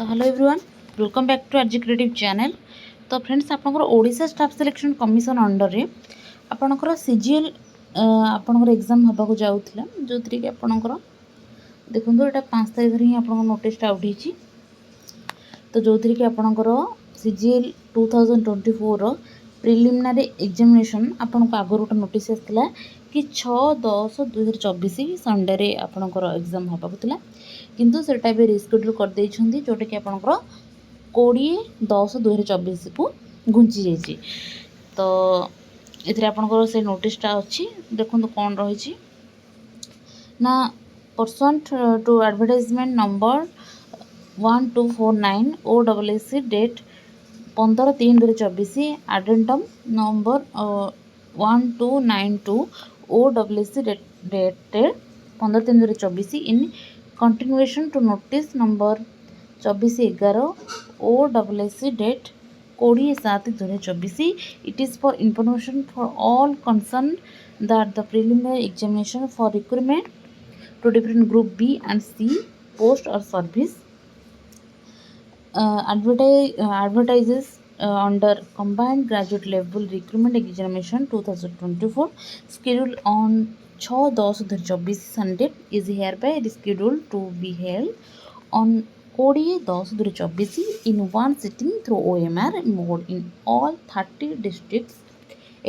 तो hello everyone, welcome back to RG creative channel. तो friends, आपनकर Odisha staff selection commission under रे आपनकर सीजीएल आपनकर एग्जाम होबा को जाउथला, जोथि कि आपनकर देखंतु एटा 5 तारिख रे आपनकर नोटिस आउट हिची। तो जोथि कि आपनकर सीजीएल 2024 रो प्रिलिमिनरी एग्जामिनेशन आपनको आगु गोटे नोटिस आसला कि 6/10/2024 संडे रे आपनकर एग्जाम होबा को थिला, किंतु सेटा भी रिस्केड्यूल कर देइछंती, जोटा कि आपनकर 20/10/2024 को घुंची जाइए। तो ये आपंकर से नोटिसटा अच्छी देखो कौन रही ना, pursuant to advertisement number 1249 OSSC date 15/3/2024, addendum number 1292 OSSC dated 15/3/2024 in continuation to notice number 24/11 OSSC date 20/7/2024. It is for information for all concerned that the preliminary examination for recruitment to different group B and C post or service advertises under combined graduate level recruitment examination 2024 scheduled on 6/10/2024 Sunday is hereby rescheduled to be held on 20/10/2024 in one sitting through OMR mode in all 30 districts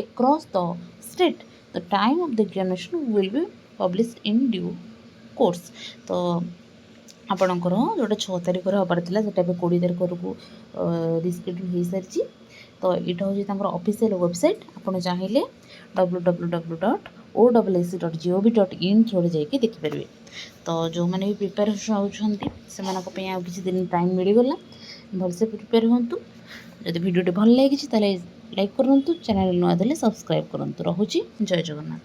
across the state. The time of the examination will be published in due course. तो आपणकर जोटा 6 तारिख हबार था से 20 तारिख को reschedule हो सारी। तो यहाँ हूँ ऑफिशियल वेबसाइट, आपड़ चाहिए www.ossc.gov.in थ्रू जाकि देखिपारे। तो जो मैंने भी प्रिपेयर होती से किसी दिन टाइम मिलगला, भलसे प्रिपेयर हूँ। जब भिडियोटी भल लगी लाइक करूँ, चैनल नुआ देले सब्सक्राइब करूँ। रोची जय जगन्नाथ।